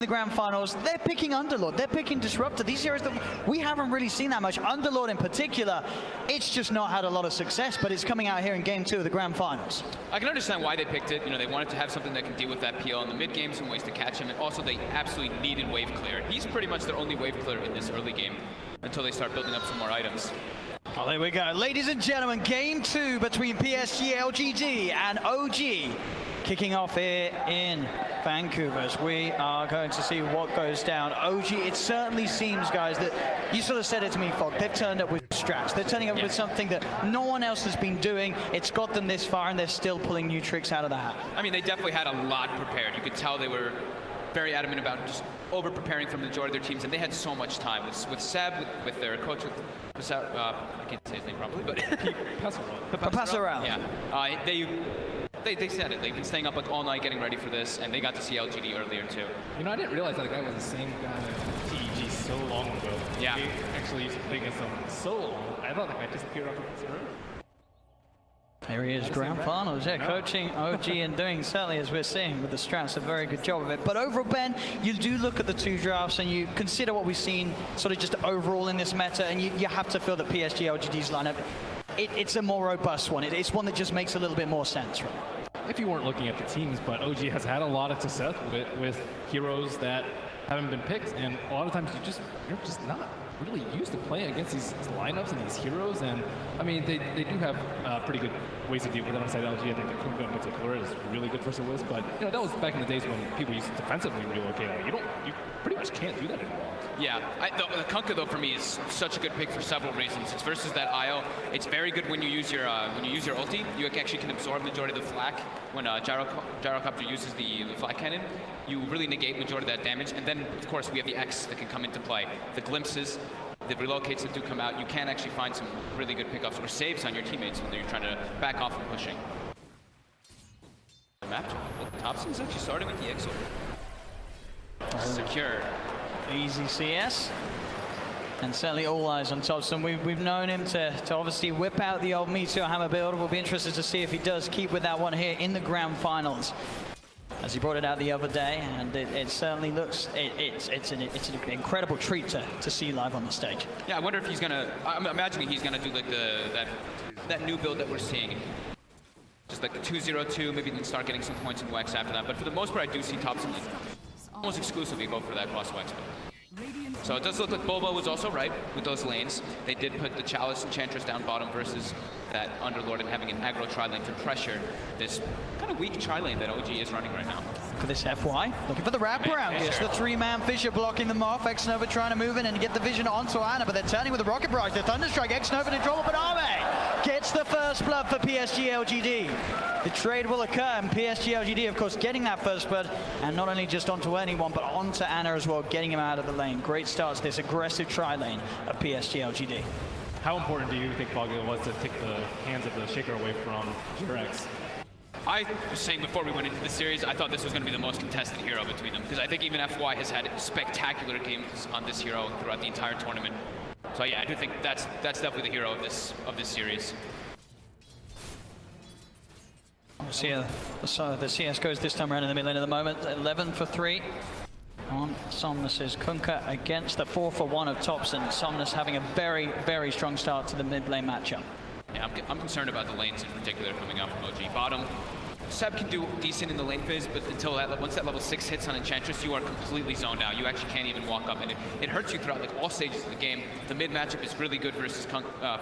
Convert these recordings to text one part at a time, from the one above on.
the grand finals, they're picking Underlord, they're picking Disruptor. These heroes that we haven't really seen that much. Underlord in particular, it's just not had a lot of success, but it's coming out here in game 2 of the grand finals. I can understand why they picked it. You know, they wanted to have something that can deal with that PL in the mid game, some ways to catch him, and also they absolutely needed wave clear. He's pretty much their only wave clear in this early game until they start building up some more items. Oh, there we go. Ladies and gentlemen, game 2 between PSG.LGD and OG. Kicking off here in Vancouver as we are going to see what goes down. OG, it certainly seems, guys, that you sort of said it to me, Fog. They've turned up with strats. They're turning up with something that no one else has been doing. It's got them this far, and they're still pulling new tricks out of the hat. I mean, they definitely had a lot prepared. You could tell they were very adamant about just over-preparing from the majority of their teams, and they had so much time. With Seb, with their coach, I can't say his name properly, but Passerelle. Yeah, they said it. They've been staying up like all night getting ready for this, and they got to see LGD earlier too. You know, I didn't realize that the guy was the same guy in TEG so long ago. Yeah. He actually used to play against them so long. I thought that guy just appeared up in this room. Here he is, grand finals, coaching OG and doing, certainly as we're seeing with the strats, a very good job of it. But overall, Ben, you do look at the 2 drafts and you consider what we've seen sort of just overall in this meta, and you have to feel that PSG.LGD's lineup, it's a more robust one. It's one that just makes a little bit more sense, right? If you weren't looking at the teams, but OG has had a lot of success with heroes that haven't been picked, and a lot of times you're just not really used to playing against these lineups and these heroes. And I mean, they do have pretty good ways to deal with it. Alongside LG, I think the Kunka in particular is really good for Swiss, but you know, that was back in the days when people used to defensively relocate. You pretty much can't do that anymore. Yeah, the Kunka though for me is such a good pick for several reasons. It's versus that IO. It's very good when you use your ulti. You actually can absorb majority of the flak when Gyrocopter uses the flak cannon. You really negate majority of that damage, and then of course we have the X that can come into play. The glimpses, the relocates that do come out. You can actually find some really good pickups or saves on your teammates when you're trying to back off and pushing. The map, Thompson's actually starting with the X over. Secure. Easy CS. And certainly all eyes on Thompson. We've known him to obviously whip out the old Meteor Hammer build. We'll be interested to see if he does keep with that one here in the grand finals, as he brought it out the other day, and it certainly looks, it's an incredible treat to see live on the stage. Yeah, I wonder if he's gonna, I'm imagining he's gonna do like that new build that we're seeing. Just like the 2-0-2, maybe then start getting some points in Wex after that. But for the most part, I do see Thompson almost exclusively go for that cross Wex build. So it does look like Bobo was also right with those lanes. They did put the Chalice Enchantress down bottom versus that Underlord, and having an aggro tri-lane to pressure this kind of weak tri-lane that OG is running right now. Look at this FY, looking for the wraparound. Yes, the 3-man Fissure blocking them off. X-Nova trying to move in and get the vision onto Ana, but they're turning with the Rocket Barrage. The Thunderstrike, X-Nova to drop, but Arme gets the first blood for PSG.LGD. The trade will occur, and PSG.LGD, of course, getting that first blood, and not only just onto anyone, but onto Ana as well, getting him out of the lane. Great start to this aggressive tri-lane of PSG.LGD. How important do you think, Fog, it was to take the hands of the Shaker away from Jurex? I was saying before we went into the series, I thought this was going to be the most contested hero between them, because I think even FY has had spectacular games on this hero throughout the entire tournament. So yeah, I do think that's definitely the hero of this series. So the CS goes this time around in the mid lane at the moment. 11 for 3 on Somnus's Kunka against the 4 for 1 of Thompson. Somnus having a very, very strong start to the mid lane matchup. Yeah, I'm concerned about the lanes in particular coming out from OG. Bottom, Seb can do decent in the lane phase, but until once that level 6 hits on Enchantress, you are completely zoned out. You actually can't even walk up, and it hurts you throughout like all stages of the game. The mid matchup is really good versus for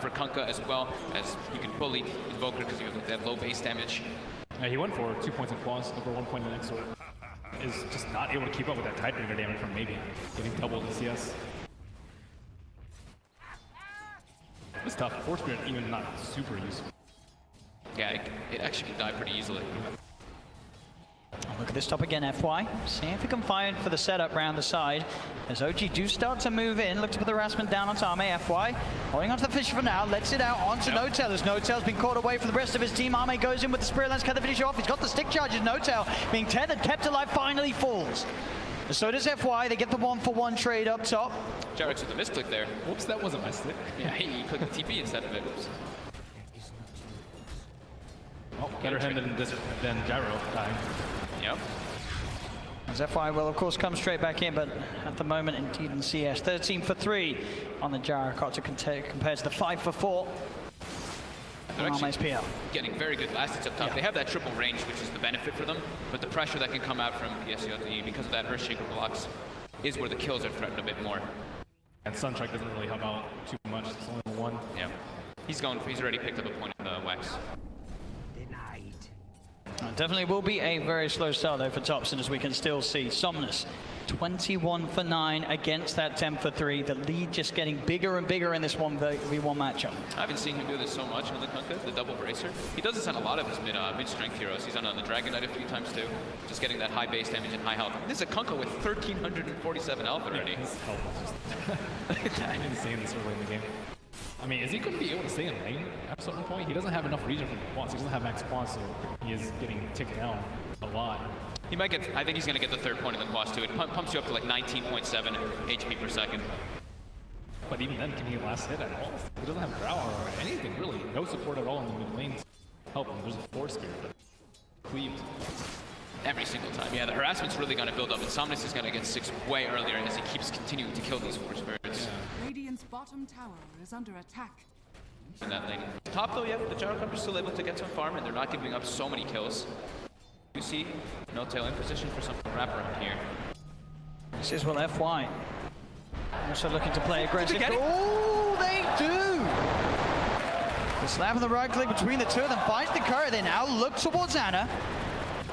Kunka, as well as you can bully Invoker because you have that low base damage. Yeah, he went for 2 points in Quas, over 1 point in X, so is just not able to keep up with that Tidebringer damage from maybe getting doubled in CS. It's tough. Force Spirit even not super useful. Yeah, it actually can die pretty easily. Look at this top again, FY. See if we can find for the setup round the side. As OG do start to move in, look to put the harassment down onto Arme. FY holding onto the Fissure for now, lets it out onto No-Tail. As No-Tail's been caught away from the rest of his team. Arme goes in with the Spirit Lance, cut the finish off. He's got the stick charges. No-Tail being tethered, kept alive, finally falls. So does FY. They get the 1-for-1 trade up top. Jarex with a misclick there. Whoops, that wasn't my stick. Yeah, he clicked the TP instead of it. Oops. Oh, better him than Gyro dying. Yep. As FY will, of course, come straight back in, but at the moment, indeed, in CS, 13 for 3 on the Gyrocopter compared to the 5 for 4 They're on actually SPL. getting very good last hits up top. Yeah. They have that triple range, which is the benefit for them, but the pressure that can come out from PSG.LGD because of that Earthshaker blocks is where the kills are threatened a bit more. And Sunstrike doesn't really help out too much. It's only one. Yeah. He's already picked up a point in the Wax. Definitely will be a very slow start though for Topson, as we can still see Somnus 21 for 9 against that 10 for 3. The lead just getting bigger and bigger in this 1v1 matchup. I haven't seen him do this so much in the Kunkka, the double bracer. He does this on a lot of his mid-strength heroes. He's done it on the Dragon Knight a few times too, just getting that high base damage and high health. This is a Kunkka with 1,347 health already. His health is just insane this early in the game. I mean, is he going to be able to stay in lane at a certain point? He doesn't have enough regen for quants. He doesn't have max quants, so he is getting ticked down a lot. He might get, I think he's going to get the third point in the quas too. It pumps you up to like 19.7 HP per second. But even then, can he last hit at all? He doesn't have Drow or anything really. No support at all in the mid lane to help him. There's a Force Spear, but cleaved. Every single time. Yeah, the harassment's really going to build up, and Somnus is going to get 6 way earlier as he keeps continuing to kill these Force Spirits. Yeah. Radiant's bottom tower is under attack. In that lane. Top though, yeah, the Gyrocopter's still able to get some farm, and they're not giving up so many kills. You see No Tail in position for some wraparound here. This is what FY also looking to play aggressive. Get it? Oh, they do! The slap on the right click between the two of them finds the courier. They now look towards Ana.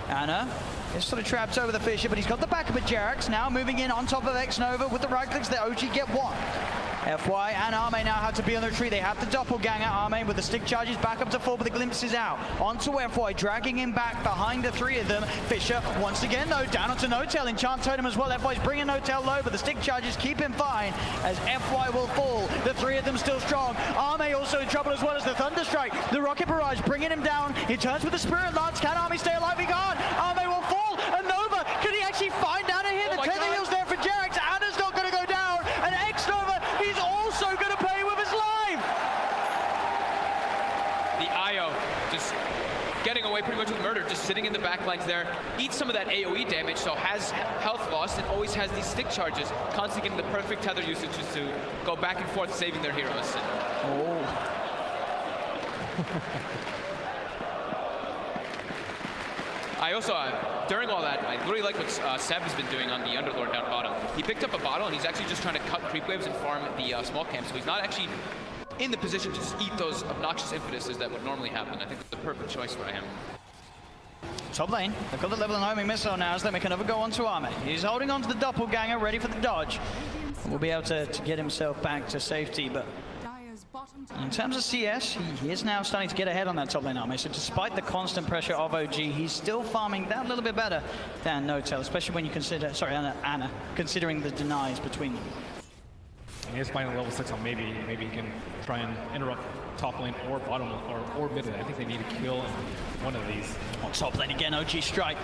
Ana is sort of trapped over the Fisher, but he's got the backup of Jerax. Now moving in on top of X-Nova with the right clicks. The OG get one. FY and Arme now have to be on the retreat. They have the doppelganger. Arme with the stick charges back up to 4, but the glimpse is out. Onto FY, dragging him back behind the 3 of them. Fisher once again though down onto No-Tail. Enchant Totem as well. FY's bringing No-Tail low, but the stick charges keep him fine as FY will fall. The 3 of them still strong. Arme also in trouble as well as the Thunderstrike. The Rocket Barrage bringing him down. He turns with the Spirit Lance. Can Arme stay alive? He can't. Arme will fall. And Nova, could he actually find Ana here? The tether heal's there for Jerax. Ana's not going to go down. And X-Nova, he's also going to pay with his life. The IO just getting away pretty much with murder, just sitting in the back lines there. Eats some of that AoE damage, so has health loss and always has these stick charges. Constantly getting the perfect tether usage just to go back and forth saving their heroes. Oh. I also, during all that, I really like what Seb has been doing on the Underlord down bottom. He picked up a bottle and he's actually just trying to cut creep waves and farm the small camp, so he's not actually in the position to just eat those obnoxious impetuses that would normally happen. I think that's the perfect choice for him. Top lane, they've got the level and homing missile now as they make another go onto Arme. He's holding on to the doppelganger, ready for the dodge. And will be able to get himself back to safety, but Dire's bottom tower. in terms of CS, he is now starting to get ahead on that top lane Arme. So despite the constant pressure of OG, he's still farming that little bit better than No-Tail, especially when you consider, sorry, Ana, considering the denies between them. And he's playing level 6 on maybe he can try and interrupt top lane or bottom or mid lane. I think they need to kill one of these. On top lane again, OG strike.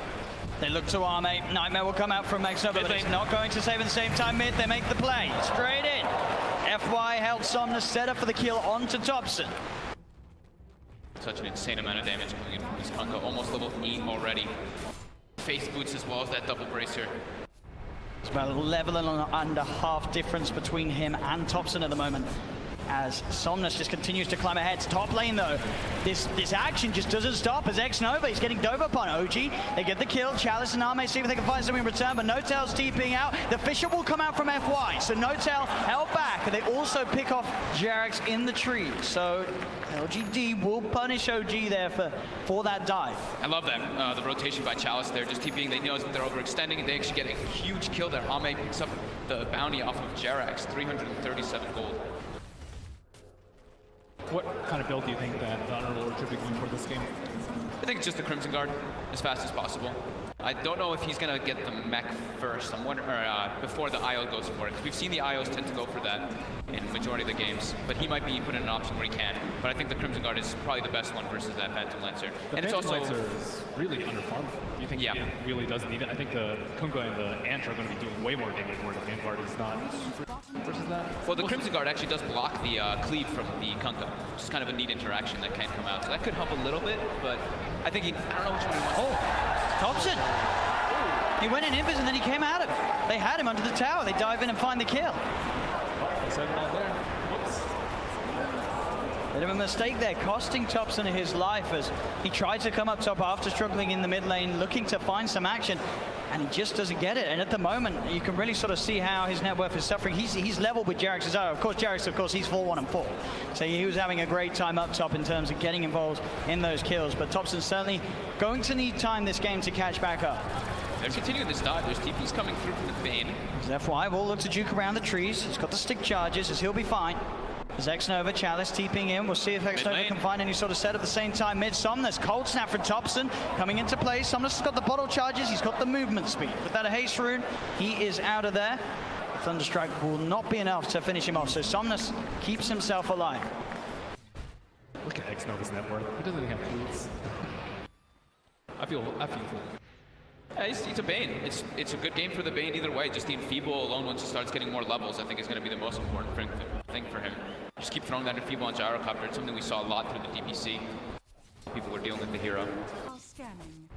They look to Arme. Nightmare will come out from X-Nova, but it's not going to save at the same time mid. They make the play. Straight in. FY held Somnus set up for the kill onto Topson. Such an insane amount of damage coming in from this Kunkka. Almost level 8 already. Face boots as well as that double bracer. It's about a level and a half difference between him and Topson at the moment, as Somnus just continues to climb ahead. Top lane though, this action just doesn't stop as X-Nova, he's getting dove upon OG. They get the kill. Chalice and Arme see if they can find something in return, but No-Tail's TPing out. The Fisher will come out from FY, so No-Tail held back, and they also pick off Jerax in the tree. So LGD will punish OG there for that dive. I love that, the rotation by Chalice there, just TPing. They know that they're overextending, and they actually get a huge kill there. Arme picks up the bounty off of Jerax, 337 gold. What kind of build do you think that the Underlord should be going for this game? I think it's just the Crimson Guard as fast as possible. I don't know if he's gonna get the mech first. I'm wondering, before the IO goes for it. Because we've seen the IOs tend to go for that in the majority of the games. But he might be put in an option where he can. But I think the Crimson Guard is probably the best one versus that Phantom Lancer. The and Phantom it's also Lancer is really underfarmed. Do you think Yeah. it really does need it? I think the Kunkka and the Ant are going to be doing way more damage where the Vanguard is not versus that. well, the Crimson Guard actually does block the cleave from the Kunkka, which is kind of a neat interaction that can come out. So that could help a little bit, but I think I don't know which one he wants. Oh, Topson! He went in invis and then he came out of it. They had him under the tower. They dive in and find the kill. They said it all there. Whoops. Bit of a mistake there, costing Topson his life as he tried to come up top after struggling in the mid lane, looking to find some action, and he just doesn't get it. And at the moment, you can really sort of see how his net worth is suffering. He's level with Jarek's as well. Of course, Jarek's, he's 4-1 and 4. So he was having a great time up top in terms of getting involved in those kills. But Topson's certainly going to need time this game to catch back up. They're continuing this dive. There's TPs coming through from the Bane. FY will look to juke around the trees. He's got the stick charges, as he'll be fine. As Xnova, Chalice TPing in. We'll see if Xnova can find any sort of set at the same time. Mid Somnus, cold snap from Topson coming into play. Somnus has got the bottle charges. He's got the movement speed. With that haste rune, he is out of there. Thunderstrike will not be enough to finish him off. So Somnus keeps himself alive. Look at Xnova's net worth. He doesn't even have boots. I feel Yeah, he's a Bane. It's a good game for the Bane either way. Just the Enfeeble alone, once he starts getting more levels, I think is going to be the most important thing for him. Just keep throwing that Enfeeble on Gyrocopter. It's something we saw a lot through the DPC. People were dealing with the hero. Scanning.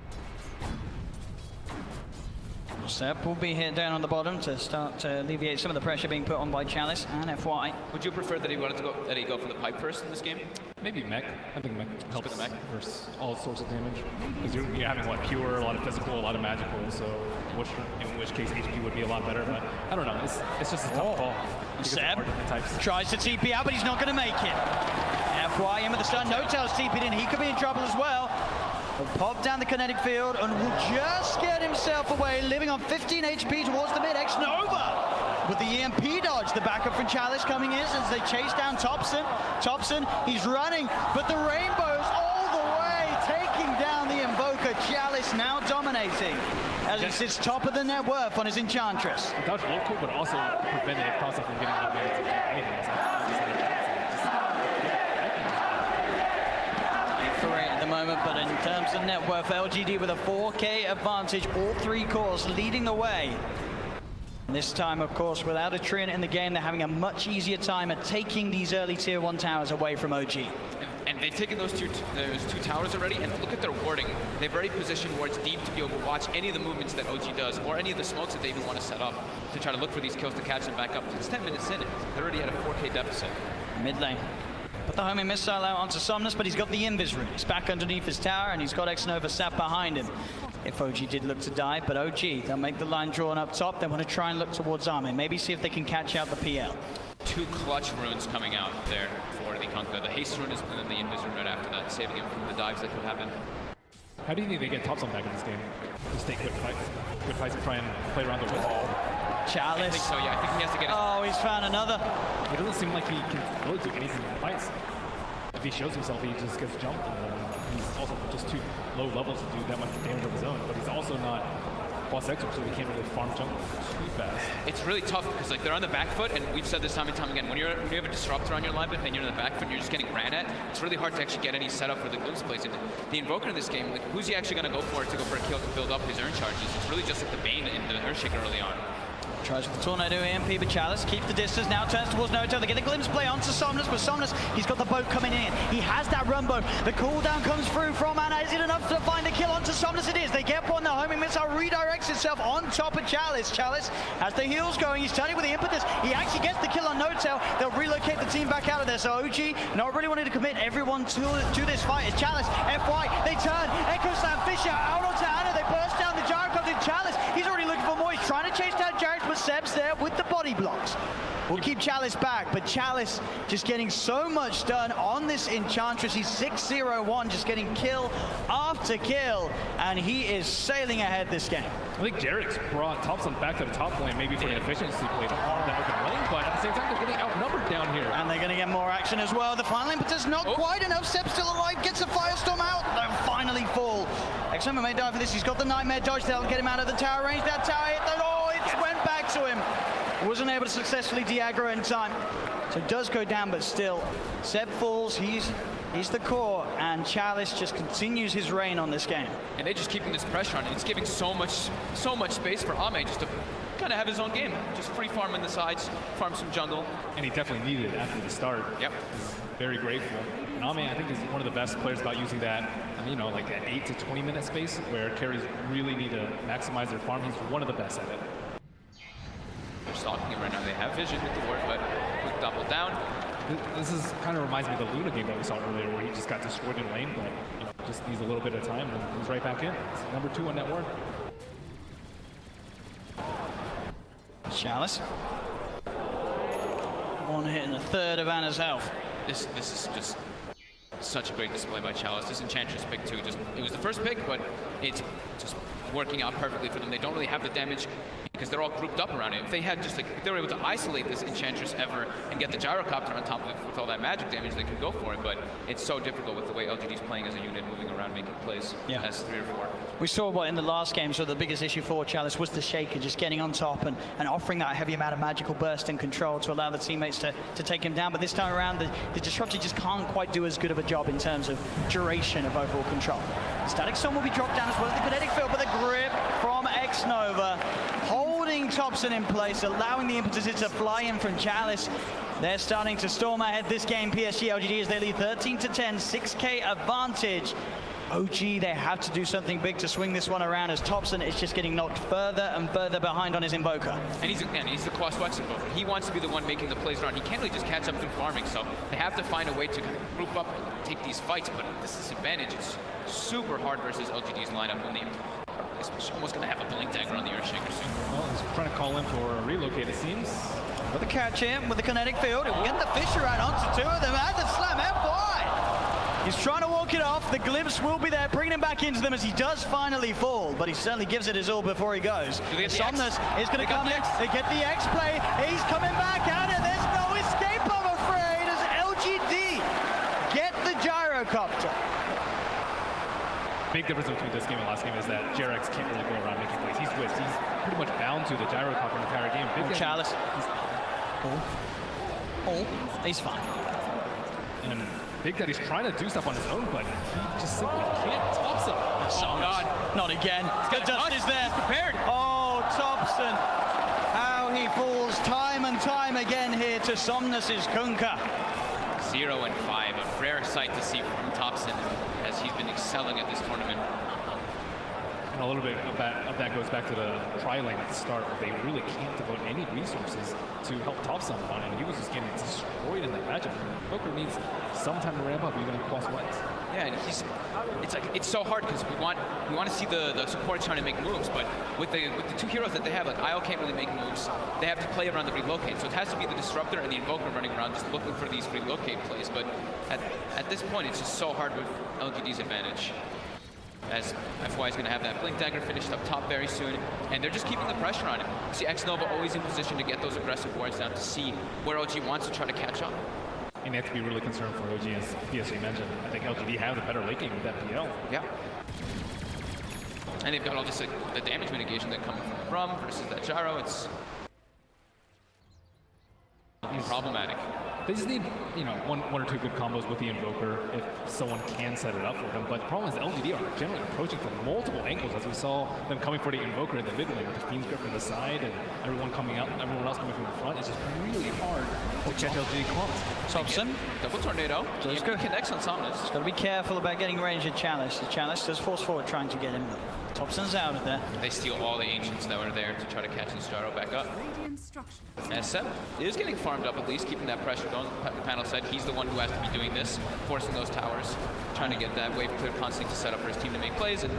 Sep will be here down on the bottom to start to alleviate some of the pressure being put on by Chalice and FY. Would you prefer that he go for the pipe first in this game? maybe mech. I think mech helps with the mech versus all sorts of damage. Because you're having a lot of pure, a lot of physical, a lot of magical, so in which case HP would be a lot better. But I don't know, it's just a tough call. Seb tries to TP out, but he's not going to make it. FY in with the stun, no tails TP'd in, he could be in trouble as well. Will pop down the kinetic field and will just get himself away, living on 15 HP towards the mid. Xnova with the EMP dodge, the backup from Chalice coming in as they chase down Topson. Topson, he's running, but the rainbows all the way, taking down the Invoker. Chalice now dominating as he sits top of the net worth on his Enchantress. Dodge local, but also prevented it from getting automated to do anything else. At the moment, but in terms of net worth, LGD with a 4K advantage, all three cores leading the way. And this time, of course, without a Treant in the game, they're having a much easier time at taking these early tier 1 towers away from OG. And they've taken those two towers already, and look at their warding. They've already positioned wards deep to be able to watch any of the movements that OG does, or any of the smokes that they even want to set up to try to look for these kills to catch them back up. It's 10 minutes in, they're already at a 4K deficit. Mid lane. Put the homing missile out onto Somnus, but he's got the Invis rune. He's back underneath his tower, and he's got Xnova sat behind him. If OG did look to dive, but OG, they'll make the line drawn up top. They want to try and look towards Armin. Maybe see if they can catch out the PL. Two clutch runes coming out there for the Kunkka. The haste rune and then the Invis rune right after that, saving him from the dives that could happen. How do you think they get Topson back in this game? Just take quick fights and try and play around the wall. Chalice. I think so, yeah. I think he has to get it. Oh, he's found another. It doesn't seem like he can really do anything in the fights. If he shows himself, he just gets jumped. And he's also just too low levels to do that much damage of his own. But he's also not boss expert, so he can't really farm jungle too fast. It's really tough because like they're on the back foot, and we've said this time and time again. When you have a disruptor on your line, and you're in the back foot, and you're just getting ran at. It's really hard to actually get any setup for the glimpse plays. And the Invoker in this game, like who's he actually going to go for a kill to build up his urn charges? It's really just like the Bane in the Earthshaker early on. Tries with the Tornado EMP, but Chalice keeps the distance, now turns towards Noto. They get the glimpse play onto Somnus, but Somnus, he's got the boat coming in. He has that Rumbo. The cooldown comes through from Anna. Is it enough to find a kill onto Somnus? It is. They get one. The homing missile redirects itself on top of Chalice. Chalice has the heals going. He's turning with the impetus. He actually gets the kill on Notail. They'll relocate the team back out of there. So OG not really wanting to commit everyone to this fight. It's Chalice, FY, they turn. Echo Slam, Fisher out onto Anna. They burst down the Gyrocopter. Chalice, he's already looking for more. He's trying to chase down Jarek, but Seb's there with the body blocks. We'll keep Chalice back, but Chalice just getting so much done on this Enchantress. He's 6-0-1, just getting kill after kill, and he is sailing ahead this game. I think Jarek's brought Topson back to the top lane, maybe for an efficiency play to harm that open lane, but at the same time, they're getting outnumbered down here. And they're going to get more action as well. The final impetus not quite enough. Seb's still alive, gets a Firestorm out. They'll finally fall. Xnova may die for this. He's got the Nightmare dodge. They'll get him out of the tower range. That tower hit. Oh, it went back to him. Wasn't able to successfully de-aggro in time. So it does go down, but still, Seb falls. He's the core, and Chalice just continues his reign on this game. And they're just keeping this pressure on. It's giving so much space for Ame just to kind of have his own game. Just free farm in the sides, farm some jungle. And he definitely needed it after the start. Yep. He's very grateful. And Ame, I think, is one of the best players about using that, you know, like an 8 to 20 minute space where carries really need to maximize their farm. He's one of the best at it. They're stalking him right now. They have vision with the ward, but quick double down. This is kind of reminds me of the Luna game that we saw earlier where he just got destroyed in lane, but you know, just needs a little bit of time and he's right back in. It's number 2 on that ward. Chalice. One hit in a third of Anna's health. This is just such a great display by Chalice. This Enchantress pick too, it was the first pick, but it's just working out perfectly for them. They don't really have the damage because they're all grouped up around it. If they had just like, if they were able to isolate this Enchantress ever and get the Gyrocopter on top of it with all that magic damage, they could go for it, but it's so difficult with the way LGD's playing as a unit, moving around, making plays as 3 or 4. We saw what in the last game, so the biggest issue for Chalice was the Shaker, just getting on top and offering that heavy amount of magical burst and control to allow the teammates to take him down. But this time around, the Disruptor just can't quite do as good of a job in terms of duration of overall control. The Static Storm will be dropped down as well as the Kinetic Field, but the grip from X-Nova holding Thompson in place, allowing the impetus to fly in from Chalice. They're starting to storm ahead this game. PSG.LGD as they lead 13-10, 6K advantage. OG, they have to do something big to swing this one around as Thompson is just getting knocked further and further behind on his Invoker. And he's the Cross Flex Invoker. He wants to be the one making the plays around. He can't really just catch up through farming, so they have to find a way to kind of group up and take these fights, but this disadvantage is super hard versus LGD's lineup when they're almost going to have a Blink Dagger on the Earthshaker soon. Well, he's trying to call in for a relocate, it seems. With the catch in, with the Kinetic Field, and get the Fisher out onto 2 of them, and the Slam FY! He's trying to walk it off, the Glimpse will be there, bringing him back into them as he does finally fall, but he certainly gives it his all before he goes. Somnus is going to come in, they get the X-Play, he's coming back out, and there's no escape, I'm afraid, as LGD get the Gyrocopter. Big difference between this game and last game is that Jerax can't really go around making plays. He's whiffed. He's pretty much bound to the Gyrocopter the entire game. Big Chalice. He's fine. And Big Daddy's trying to do stuff on his own, but he just simply can't toss him. Oh God, not again. The dust is there. Prepared. Oh, Thompson. How he falls time and time again here to Somnus's Kunkka. 0 and 5, a rare sight to see from Thompson as he's been excelling at this tournament. And a little bit of that goes back to the tri-lane at the start, where they really can't devote any resources to help Thompson on, and he was just getting destroyed in that matchup. Booker needs some time to ramp up, even in cross flex. Yeah, and it's so hard because we want to see the support trying to make moves, but with the 2 heroes that they have, like IO can't really make moves. They have to play around the relocate, so it has to be the Disruptor and the Invoker running around just looking for these relocate plays. But at this point, it's just so hard with LGD's advantage. As FY is going to have that Blink Dagger finished up top very soon, and they're just keeping the pressure on him. See X-Nova always in position to get those aggressive wards down to see where OG wants to try to catch up. And they have to be really concerned for OG, as PSG mentioned. I think LGD have the better late game with that PL. Yeah. And they've got all this the damage mitigation that comes from Rum versus that Gyro. It's problematic. They just need, you know, one or 2 good combos with the Invoker if someone can set it up for them. But the problem is LGD are generally approaching from multiple angles, as we saw them coming for the Invoker in the mid lane with the Fiend's Grip from the side and everyone else coming from the front. It's just really hard to catch LGD clumps. Thompson. Double Tornado. Let's go. Connects on Somnus. Just got to be careful about getting range at Chalice. The Chalice does force forward trying to get him. Thompson's out of there. They steal all the Ancients that were there to try to catch this Gyro back up. SM is getting farmed up at least, keeping that pressure going. The panel said he's the one who has to be doing this, forcing those towers, trying to get that wave clear constantly to set up for his team to make plays, and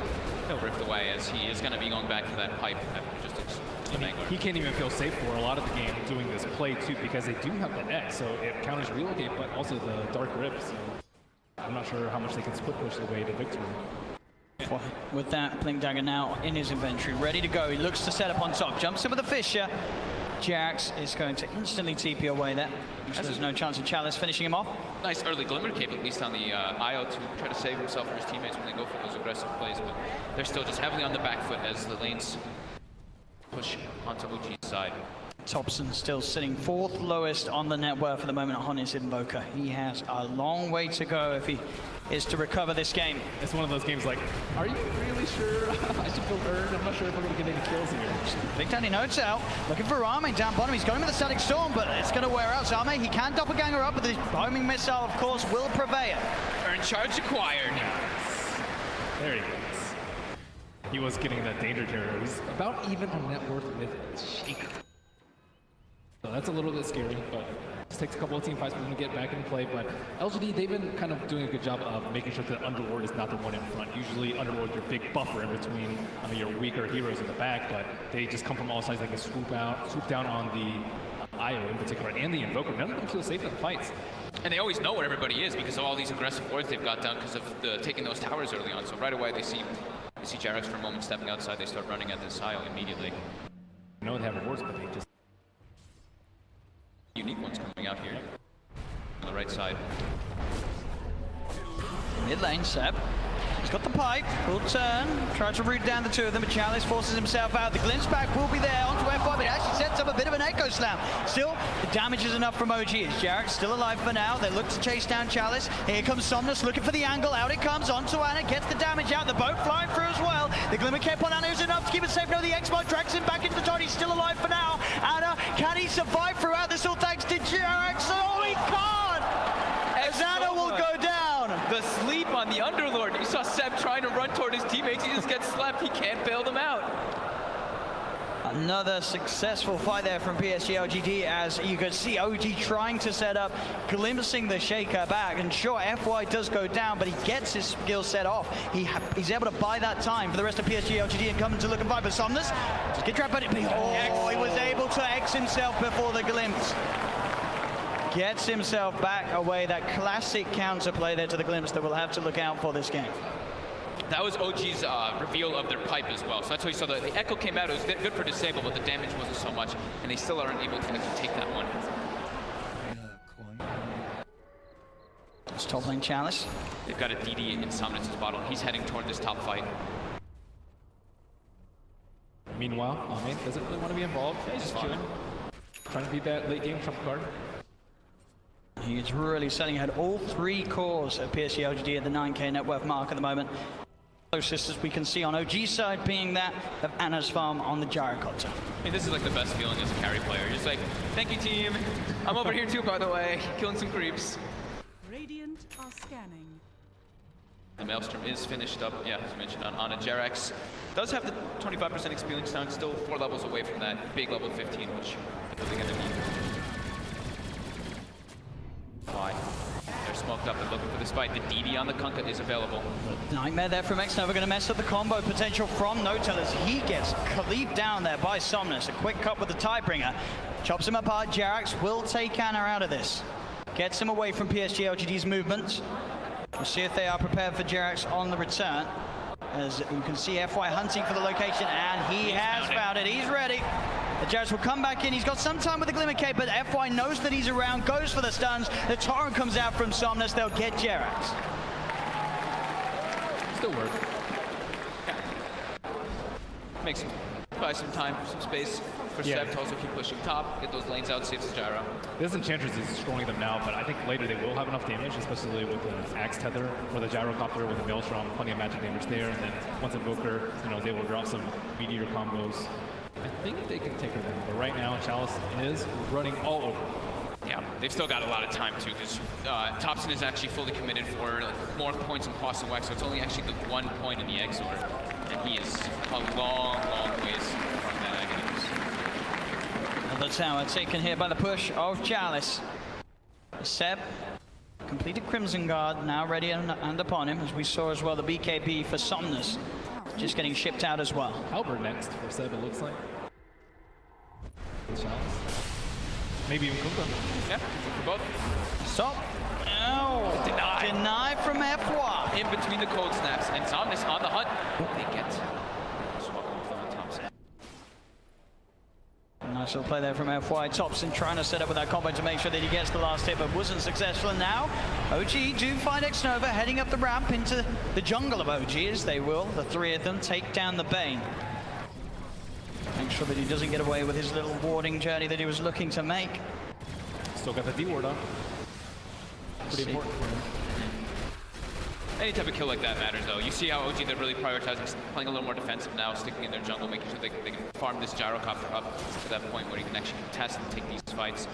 he'll rift away as he is going to be going back to that pipe after just he can't even feel safe for a lot of the game doing this play too, because they do have the X, so it counters relocate, but also the Dark Rip. So I'm not sure how much they can split push the way to victory. With that, Blink Dagger now in his inventory, ready to go. He looks to set up on top, jumps in with the Fisher. Jax is going to instantly TP away there. So there's no chance of Chalice finishing him off. Nice early Glimmer Cape, at least on the IO, to try to save himself or his teammates when they go for those aggressive plays, but they're still just heavily on the back foot as the lanes push onto OG's side. Thompson still sitting 4th lowest on the net worth at the moment on his Invoker. He has a long way to go if he is to recover this game. It's one of those games like, are you really sure I should feel earned? I'm not sure if we're going to get any kills here. Big Daddy notes out, looking for Ame down bottom. He's got him with the Static Storm, but it's going to wear out. So Ame, he can doppelganger up, but the homing missile, of course, will prevail. Earn charge acquired. There he is. He was getting that danger carrier. He's about even on net worth with Shaker. So that's a little bit scary, but it takes a couple of team fights for them to get back in play. But LGD, they've been kind of doing a good job of making sure that Underlord is not the one in front. Usually Underlord's your big buffer in between your weaker heroes in the back, but they just come from all sides. They can swoop down on the IO in particular, and the Invoker. None of them feel safe in the fights. And they always know where everybody is because of all these aggressive wards they've got done because of taking those towers early on. So right away they see JerAx for a moment stepping outside. They start running at this IO immediately. I know they have rewards, but they just unique ones coming out here on the right side. Mid lane, Seb. He's got the pipe, will turn, try to root down the two of them, but Chalice forces himself out. The glimpse back will be there onto F5, but it actually sets up a bit of an echo slam. Still, the damage is enough from OG. Is JerAx still alive for now? They look to chase down Chalice. Here comes Somnus looking for the angle. Out it comes onto Ana, gets the damage out. The boat flying through as well. The Glimmer Cape on Ana is enough to keep it safe. No, the X-Mod drags him back into the top. He's still alive for now. Ana, can he survive throughout this all thanks to JerAx? Oh, he can't! As Ana will go down. The sleep on the Underlord. You saw Seb trying to run toward his teammates. He just gets slept. He can't bail them out. Another successful fight there from PSG.LGD as you could see OG trying to set up, glimpsing the Shaker back. And sure, FY does go down, but he gets his skill set off. He's able to buy that time for the rest of PSG.LGD and come to look and fight. But Somnus, just get trapped, but he was able to X himself before the glimpse. Gets himself back away. That classic counterplay there to the glimpse that we'll have to look out for this game. That was OG's reveal of their pipe as well. So that's why you saw the echo came out. It was good for disable, but the damage wasn't so much, and they still aren't able to take that one. It's top lane Chalice. They've got a DD in Somnus' bottle. He's heading toward this top fight. Meanwhile, Ame doesn't really want to be involved. He's just chilling, trying to beat that late game trump card. He's really selling ahead all 3 cores of PSG.LGD at the 9k net worth mark at the moment. Closest as we can see on OG's side being that of Ana's farm on the gyrocopter. I mean, this is like the best feeling as a carry player. You're just like, thank you team. I'm over here too, by the way, killing some creeps. Radiant are scanning. The Maelstrom is finished up, yeah, as mentioned, on Ana. JerAx does have the 25% experience down, still 4 levels away from that big level 15, which I think they're going to need. They're smoked up and looking for this fight. The DD on the Kunkka is available. Nightmare there from X-Nova, going to mess up the combo potential from No-Tell as he gets cleaved down there by Somnus. A quick cut with the Tidebringer. Chops him apart. JerAx will take Ana out of this. Gets him away from PSG.LGD's movement. We'll see if they are prepared for JerAx on the return. As you can see FY hunting for the location, and he has found it. He's ready. The JerAx will come back in. He's got some time with the Glimmer Cape, but FY knows that he's around, goes for the stuns. The Torrent comes out from Somnus. They'll get JerAx. Still work. Makes him buy some time, some space for Seb to also keep pushing top, get those lanes out, saves the gyro. This Enchantress is destroying them now, but I think later they will have enough damage, especially with the Axe Tether or the Gyrocopter with the Maelstrom, plenty of magic damage there, and then once Invoker, is able to drop some Meteor combos. I think they can take her down, but right now Chalice is running all over. Yeah, they've still got a lot of time too, because Thompson is actually fully committed for more points in Cross and Wax, so it's only actually the 1 point in the Exor, and he is a long, long ways from that agony. The tower taken here by the push of Chalice. Seb completed Crimson Guard, now ready and upon him, as we saw as well the BKB for Somnus just getting shipped out as well. Halberd next for Seb, it looks like. Chalice. Maybe even Kunkka. Yeah, for both. Stop. No. Denied from FY. In between the cold snaps, and Somnus on the hunt. They get swapping with on Thompson. Nice little play there from FY. Thompson trying to set up with that combo to make sure that he gets the last hit, but wasn't successful. And now, OG do find X-Nova heading up the ramp into the jungle of OG, as they will, the 3 of them, take down the Bane. make sure that he doesn't get away with his little warding journey that he was looking to make. Still got the D ward on. Pretty important for him. Any type of kill like that matters, though. You see how OG, they're really prioritizing playing a little more defensive now, sticking in their jungle, making sure they can farm this gyrocopter up to that point where he can actually contest and take these fights.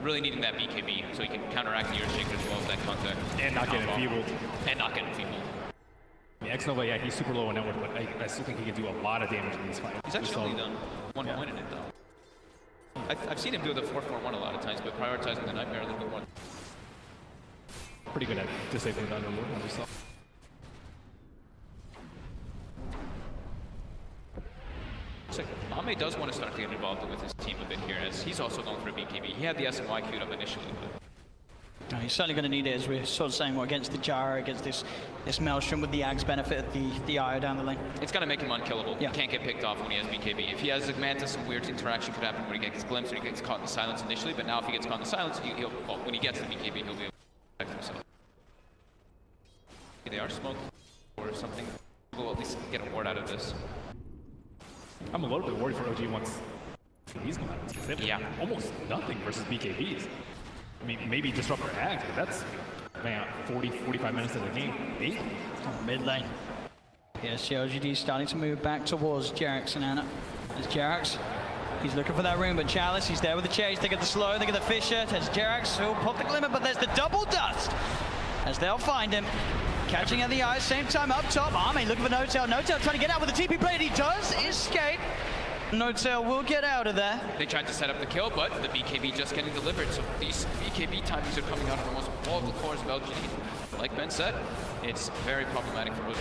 Really needing that BKB so he can counteract the Earthshaker as well as that counter. And not get enfeebled. And not get enfeebled. Yeah, Xnova, yeah, he's super low on network, but I still think he can do a lot of damage in these fights. He's actually only done 1 point in it, though. I've seen him do the 4-4-1 a lot of times, but prioritizing the Nightmare a little bit more. Pretty good at disabling the Underlord on yourself. Looks like Ame does want to start to get involved with his team a bit here, as he's also going for a BKB. He had the SMY queued up initially, but He's certainly going to need it, as we're sort of saying, against the Gyro, against this Maelstrom with the Ag's benefit of the IO down the lane. it's going to make him unkillable. Yeah. He can't get picked off when he has BKB. If he has a Mantis, some weird interaction could happen when he gets glimpsed or he gets caught in the silence initially, but now if he gets caught in the silence, well, when he gets the BKB, he'll be able to protect himself. They are smoked or something. We'll at least get a ward out of this. I'm a little bit worried for OG once he's come out. Because they've almost nothing versus BKBs. I mean, maybe Disruptor Ags, but that's, man, 40, 45 minutes of the game. Maybe. Mid lane. PSG.LGD starting to move back towards Jerax and Ana. There's Jerax. He's looking for that room, but Chalice, he's there with the chase. They get the slow, they get the Fisher. There's Jerax, who'll pop the glimmer, but there's the double dust as they'll find him. Catching at the eye, same time up top. Ame looking for N0tail. N0tail trying to get out with the TP play, and he does escape. N0tail will get out of there. They tried to set up the kill, but the BKB just getting delivered. So these BKB timings are coming out of almost all of the cores of LGD. Like Ben said, it's very problematic for OG.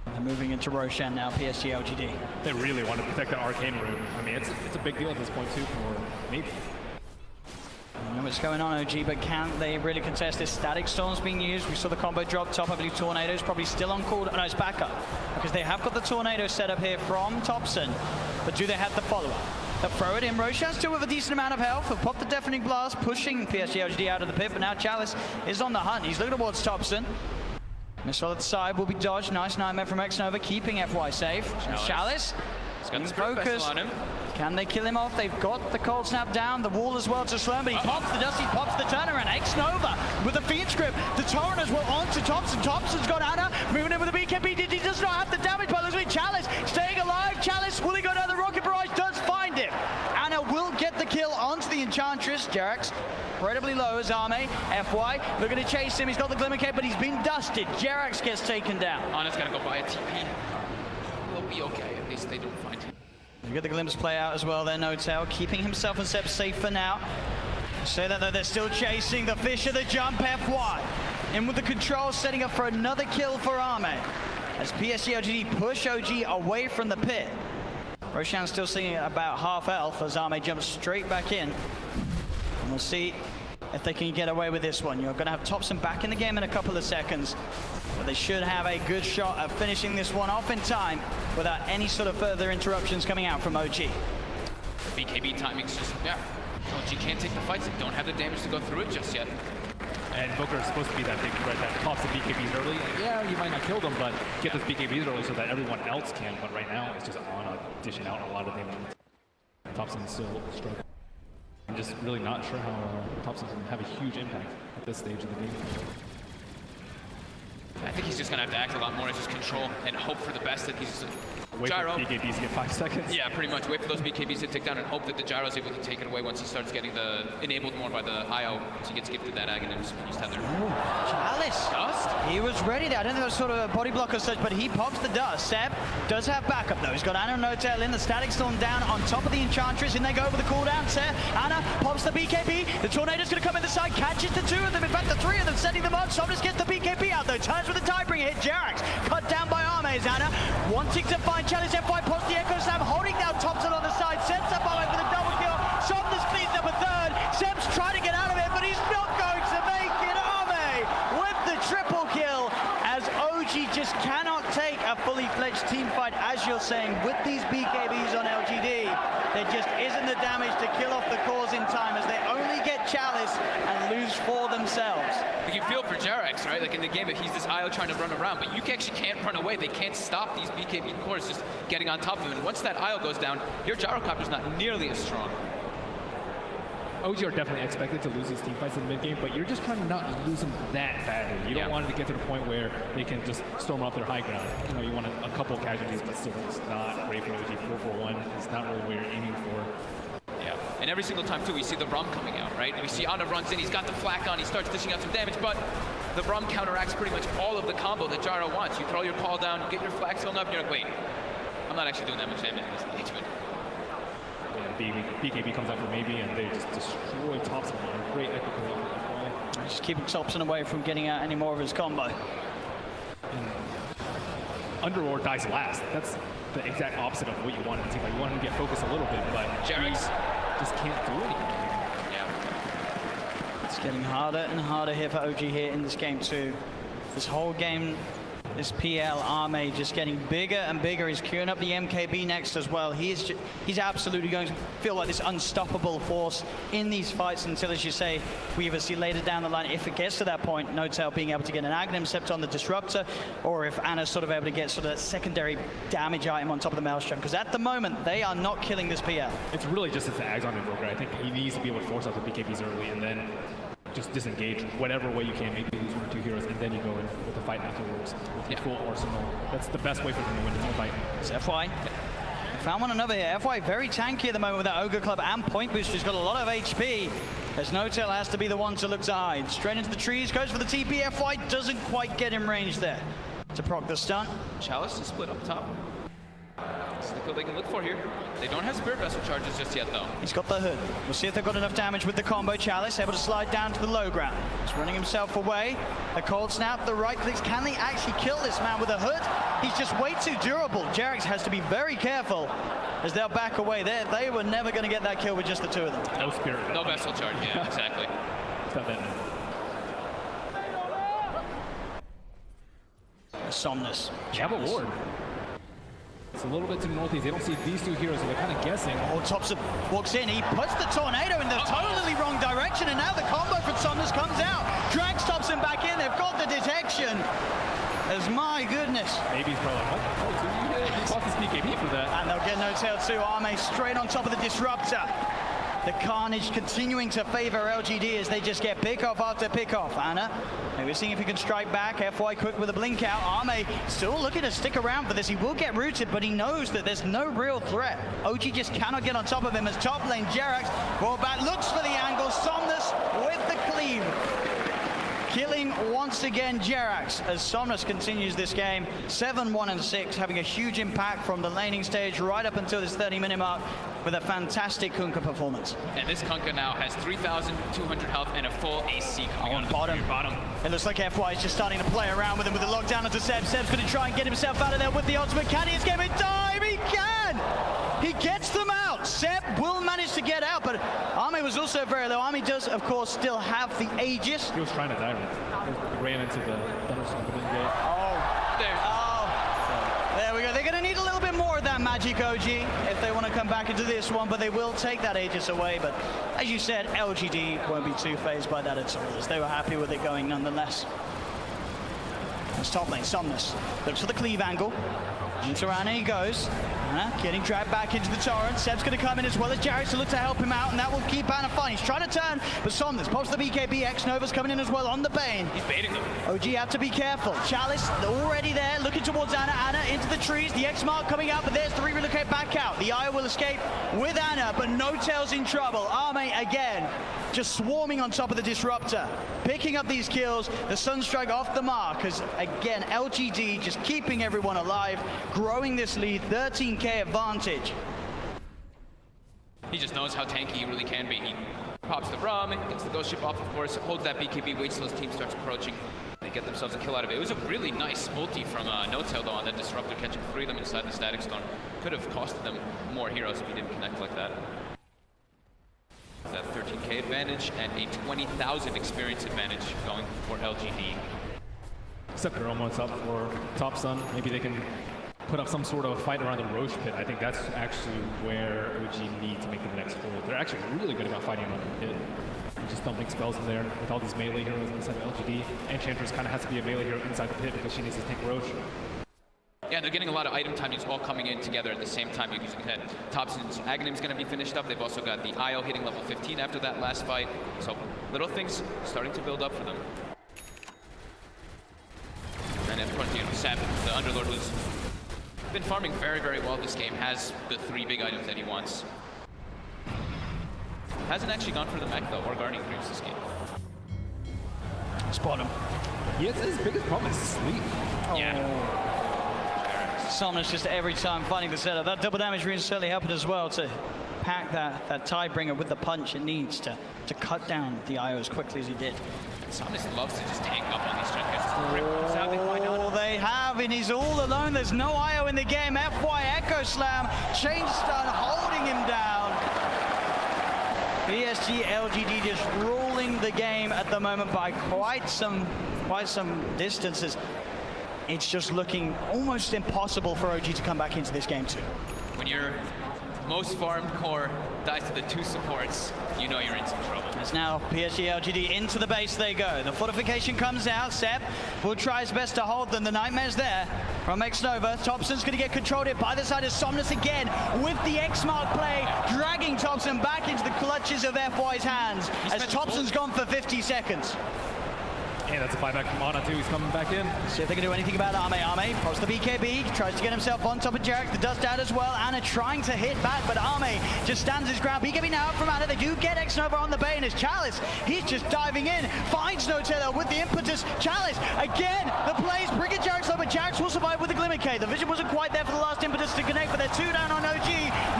They're moving into Roshan now, PSG.LGD. They really want to protect the Arcane room. I mean, it's a big deal at this point, too, for maybe. I know what's going on, OG, but can they really contest this? Static Storm's being used. We saw the combo drop top. I believe Tornado's probably still on call. No, it's back up. Because they have got the Tornado set up here from Thompson. But do they have the follow-up? They'll throw it in. Roshan's still with a decent amount of health. He'll pop the Deafening Blast, pushing PSG.LGD out of the pit. But now Chalice is on the hunt. He's looking towards Thompson. Missile at the side will be dodged. Nice Nightmare from Xnova, keeping FY safe. Chalice. He's got the Spirit Vessel on him. Can they kill him off? They've got the Cold Snap down, the wall as well to Slurm, but he pops the dust, he pops the turnaround. Xnova with the Phoenix Grip. The Torrent as well onto Thompson. Thompson's got Ana, moving in with the BKB. He does not have the damage, but there's Chalice staying alive. Chalice, will he go down the Rocket Barrage? Does find him. Ana will get the kill onto the Enchantress. Jerax incredibly low as Ame. FY looking to chase him. He's got the Glimmer Cape, but he's been dusted. Jerax gets taken down. Ana's got to go buy a TP. We'll be okay. At least they don't find him. You get the glimpse play out as well there, N0tail, keeping himself and Seb safe for now. Say that though, they're still chasing the Fisher, the jump, FY. In with the control, setting up for another kill for Ame. As PSG.LGD push OG away from the pit. Roshan's still sitting at about half health as Ame jumps straight back in. And we'll see if they can get away with this one. You're gonna have Thompson back in the game in a couple of seconds. But they should have a good shot at finishing this one off in time without any sort of further interruptions coming out from OG. The BKB timing's just, OG can't take the fights. They don't have the damage to go through it just yet. And Booker is supposed to be that big threat that pops the BKBs early. Yeah, you might not kill them, but get those BKBs early so that everyone else can. But right now, it's just on dishing out a lot of damage. Thompson's still struggling. I'm just really not sure how Thompson can have a huge impact at this stage of the game. I think he's just going to have to act a lot more as just control and hope for the best that he's Wait Gyro. for BKBs to get 5 seconds. Yeah, pretty much. Wait for those BKBs to tick down and hope that the Gyro is able to take it away once he starts getting the enabled more by the IO. Once he gets gifted that Ag and then just tether. Chalice. Dust? He was ready there. I don't think it was sort of a body block or such, but he pops the dust. Seb does have backup though. He's got Ana and N0tail in. The Static Storm down on top of the Enchantress, and they go over the cooldown. Seb, Ana pops the BKB. The Tornado's going to come in the side, catches the 2 of them. In fact, the 3 of them, setting them up. Somnus gets the BKB out though. Turns with a Tidebringer hit. Jerax cut down by Ame's Ana. Wanting to find Chalice. FY pops the Echo Slam, holding down Thompson on the side. Sets up Ame for the double kill. Somnus cleans up a 3rd. Seb's trying to get out of it, but he's not going to make it. Ame with the triple kill as OG just cannot take a fully fledged team fight, as you're saying, with these BKBs on LGD. There just isn't the damage to kill off the cores in time as they only get Chalice and lose for themselves. You you feel for Jarex, right? Like in the game, if he's this IO trying to run around, but you actually can't run away. They can't stop these BKB cores just getting on top of him. And once that IO goes down, your gyrocopter's not nearly as strong. OG are definitely expected to lose these team fights in the mid game, but you're just trying to not lose them that badly. You don't want it to get to the point where they can just storm up their high ground. You know, you want a couple of casualties, but still it's not great for OG. 4-4-1 is not really what you're aiming for. Yeah, and every single time too, we see the Rum coming out, right? We see Ana runs in, he's got the flak on, he starts dishing out some damage, but the Rum counteracts pretty much all of the combo that Gyro wants. You throw your call down, you get your flag sealed up, and you're like, wait, I'm not actually doing that much damage in this engagement. BKB comes out for maybe, and they just destroy Thompson. Great echo play. Just keeping Thompson away from getting out any more of his combo. And Underlord dies last. That's the exact opposite of what you want in the team. Like, you want him to get focused a little bit, but Jarex just can't do anything. Yeah. It's getting harder and harder here for OG here in this game too. This whole game, this PL Arme just getting bigger and bigger. He's queuing up the MKB next as well. He's absolutely going to feel like this unstoppable force in these fights until, as you say, we either see later down the line, if it gets to that point, Notail being able to get an Aghanim Scepter on the Disruptor, or if Anna's sort of able to get sort of that secondary damage item on top of the Maelstrom. Because at the moment, they are not killing this PL. It's really just as the Ags on Invoker. I think he needs to be able to force out the BKBs early and then just disengage whatever way you can, maybe lose 1 or 2 heroes, and then you go in with the fight afterwards with your full arsenal. That's the best way for them to win the fight. It's FY. Found one another here. FY very tanky at the moment with that Ogre Club and Point Boost. He's got a lot of HP. As Notail has to be the one to look to hide. Straight into the trees, goes for the TP. FY doesn't quite get in range there to proc the stun. Chalice is split up top. This is the kill they can look for here. They don't have Spirit Vessel charges just yet, though. He's got the hood. We'll see if they've got enough damage with the combo. Chalice able to slide down to the low ground. He's running himself away. A cold snap, the right clicks. Can they actually kill this man with a hood? He's just way too durable. Jarex has to be very careful as they'll back away. They were never going to get that kill with just the two of them. No Spirit. No Vessel charge, yeah, exactly. It's not that. Somnus. You have a ward. It's a little bit to the northeast. They don't see these two heroes, so they're kind of guessing. Oh, Thompson walks in. He puts the tornado in the totally wrong direction, and now the combo from Somnus comes out. Drags Thompson back in. They've got the detection. As my goodness. Maybe he's probably like, oh, so you bought this BKB for that. And they'll get Notail too. Arme straight on top of the Disruptor. The carnage continuing to favor LGD as they just get pick off after pick off. Anna, maybe seeing if he can strike back. FY quick with a blink out. Arme still looking to stick around for this. He will get rooted, but he knows that there's no real threat. OG just cannot get on top of him as top lane Jarex ball back, looks for the angle. Somnus with the cleave. Killing once again Jarex as Somnus continues this game. 7-1-6, having a huge impact from the laning stage right up until this 30-minute mark with a fantastic Kunkka performance. And this Kunkka now has 3,200 health and a full AC coming on bottom. It looks like FY is just starting to play around with him with the lockdown onto Seb. Seb's going to try and get himself out of there with the ultimate. Can he escape in time? He can! He gets them out. Seb will manage to get out, but Arme was also very low. Arme does, of course, still have the Aegis. He was trying to die. He ran into the thunderstorm, but didn't get it. There we go. They're going to need a little bit more of that magic, OG, if they want to come back into this one, but they will take that Aegis away. But as you said, LGD won't be too phased by that at all, as they were happy with it going nonetheless. It's top lane, Somnus looks for the cleave angle. Into Anna he goes. Anna getting dragged back into the torrent. Seb's going to come in as well as Jarex to look to help him out, and that will keep Anna fine. He's trying to turn, but Somnus pops the BKB. X-Nova's coming in as well on the Bane. He's baiting them. OG have to be careful. Chalice already there, looking towards Anna. Anna into the trees. The X-Mark coming out, but there's the relocate back out. The Eye will escape with Anna, but Notail's in trouble. Arme again, just swarming on top of the Disruptor. Picking up these kills. The Sunstrike off the mark, as again, LGD just keeping everyone alive, growing this lead, 13k advantage. He just knows how tanky he really can be. He pops the Rum, gets the Ghost Ship off, of course, holds that BKB, waits till his team starts approaching. They get themselves a kill out of it. It was a really nice ulti from Notail, though, on that Disruptor, catching 3 of them inside the Static Storm. Could have costed them more heroes if he didn't connect like that. That 13k advantage and a 20,000 experience advantage going for LGD. Except they're almost up for top sun. Maybe they can put up some sort of fight around the Roche pit. I think that's actually where OG need to make the next hold. They're actually really good about fighting around the pit. You just dumping spells in there with all these melee heroes inside of LGD. Enchantress kind of has to be a melee hero inside the pit because she needs to tank Roche. Yeah, they're getting a lot of item timings all coming in together at the same time. You can said Thompson's Aghanim's going to be finished up. They've also got the IO hitting level 15 after that last fight. So little things starting to build up for them. And of course, you know, Seb, the Underlord, who's been farming very, very well this game, has the 3 big items that he wants. Hasn't actually gone for the mech though, or Guardian Creeps this game. Spot him. Yeah, his biggest problem is sleep. Yeah. Somnus just every time finding the setup. That double damage rune certainly helping as well to pack that Tidebringer with the punch it needs to cut down the IO as quickly as he did. Somnus loves to just tank up on these junkies. Oh, they have, and he's all alone. There's no IO in the game. FY Echo Slam, Chain Stun holding him down. PSG.LGD just ruling the game at the moment by quite some distances. It's just looking almost impossible for OG to come back into this game too. When your most farmed core dies to the 2 supports, you know you're in some trouble. As now PSG.LGD into the base they go. The fortification comes out. Seb will try his best to hold them. The Nightmare's there from Xnova. Thompson's going to get controlled it by the side of Somnus again with the X-Mark play, dragging Thompson back into the clutches of FY's hands as Thompson's gone for 50 seconds. Yeah, that's a buyback from Ana too. He's coming back in. See if they can do anything about Ame. Ame pops the BKB, tries to get himself on top of Jarek. The dust out as well. Ana trying to hit back, but Ame just stands his ground. BKB now up from Ana. They do get Xnova on the bane as Chalice. He's just diving in, finds Notella with the impetus. Chalice again. The plays bring it Jarek's low, but Jarek's will survive with the Glimmer K. The vision wasn't quite there for the last impetus to connect, but they're 2 down on OG.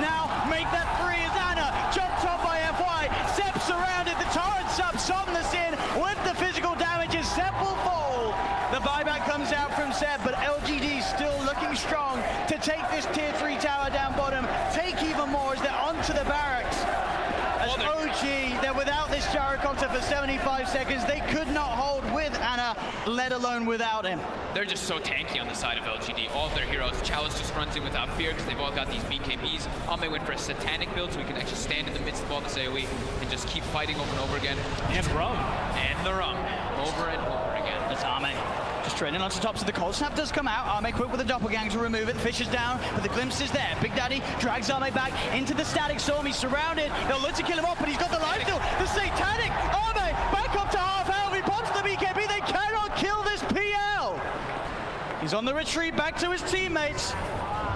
Now make that 3 as Ana jumped up by FY. Seb surrounded. The torrents up. Somnus in with the physical damage. Seb will fall. The buyback comes out from Seb, but LGD still looking strong to take this tier 3 tower down bottom, take even more as they're onto the barracks. As OG, they're without this gyrocopter for 75 seconds. They could not hold with Ana, let alone without him. They're just so tanky on the side of LGD. All of their heroes. Chalice just runs in without fear because they've all got these BKBs. Ame went for a satanic build so he can actually stand in the midst of all this AoE and just keep fighting over and over again. And rum. And the rum. Over and over again. That's Ame. Just training onto tops of the cold snap does come out. Ame quick with the doppelganger to remove it. Fish is down, but the glimpse is there. Big Daddy drags Ame back into the static storm. He's surrounded. They'll look to kill him off, but he's got the life steal. The satanic Ame back up to half health. He pops the BKB. They cannot kill this PL. He's on the retreat back to his teammates.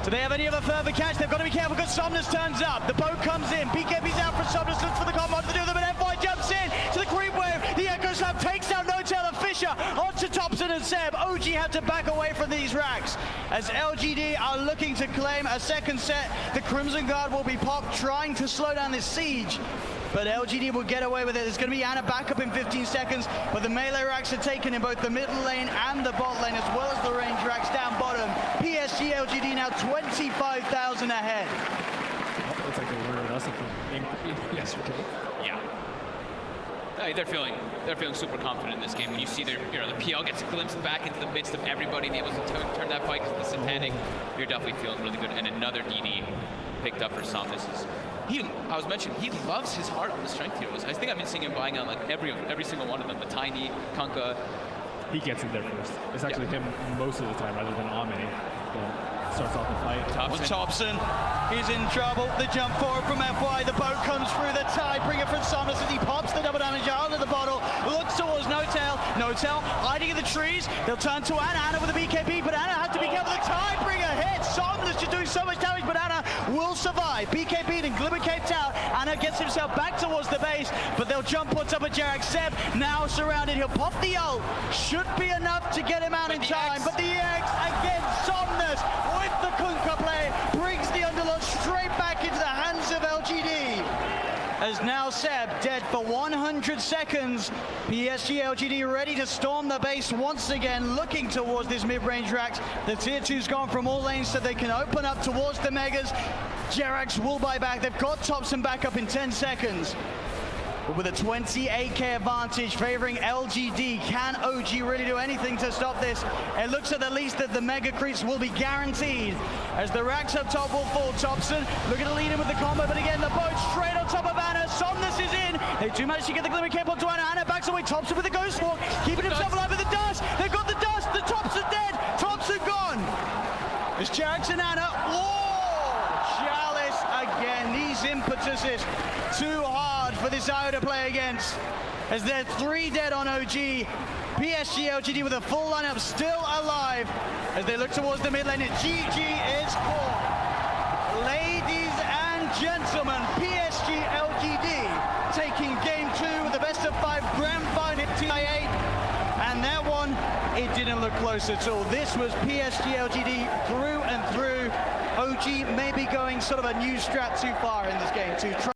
Do they have any other further catch? They've got to be careful because Somnus turns up. The boat comes in. BKB's out for Somnus. Looks for the combo to do them, but FY jumps in to the creep wave. The Echo Slam takes down Notella. Fisher onto Thompson and Seb. OG had to back away from these racks as LGD are looking to claim a second set. The Crimson Guard will be popped, trying to slow down this siege. But LGD will get away with it. There's going to be Ana back up in 15 seconds, but the melee racks are taken in both the middle lane and the bot lane, as well as the range racks down bottom. PSG.LGD now 25,000 ahead. Oh, looks like they were us yesterday. Yeah. They're feeling super confident in this game. When you see their, the PL gets glimpsed back into the midst of everybody and able to turn that fight because of the satanic, you're definitely feeling really good. And another DD picked up for Somnus. I was mentioning, he loves his heart on the strength heroes. I think I've been seeing him buying out like every single one of them. The Tiny, Kunkka. He gets in there first. It's actually him most of the time rather than Ame. Starts off the fight. Thompson is in trouble. The jump forward from FY. The boat comes through. The Tidebringer from Somnus as he pops the double damage out of the bottle. Looks towards Notel. Notel hiding in the trees. They'll turn to Ana. Ana with a BKB, but Ana had to be careful. The Tidebringer hits. Somnus just doing so much damage, but Ana will survive. BKB and Glimmer caped out. Ana gets himself back towards the base, but they'll jump on top of Jarek. Seb now surrounded. He'll pop the ult. Should be enough to get him out in time, but the X again, Somnus with the Kunkka play brings the Underlord straight back into the hands of LGD. As now Seb dead for 100 seconds. PSG.LGD ready to storm the base once again, looking towards this mid-range racks. The tier 2's gone from all lanes so they can open up towards the Megas. Jerax will buy back. They've got Thompson back up in 10 seconds. But with a 28k advantage favoring LGD, can OG really do anything to stop this? It looks at the least that the mega creeps will be guaranteed as the racks up top will fall. Thompson looking to lead in with the combo, but again the boat straight on top of Anna. Somnus is in. They do manage to get the glimmer camp onto Anna. Anna backs away. Thompson with the ghost walk, keeping himself alive with the dust. They've got the dust. The Thompson dead. Thompson gone. It's Jax and Anna. Whoa! Chalice again. These impetuses too hard for this IO to play against. As they're 3 dead on OG. PSG.LGD with a full lineup still alive as they look towards the mid lane. GG is called. Ladies and gentlemen, PSG.LGD taking game 2 with the best of 5 grand final TI8. And that one, it didn't look close at all. This was PSG.LGD through and through. OG may be going sort of a new strat too far in this game.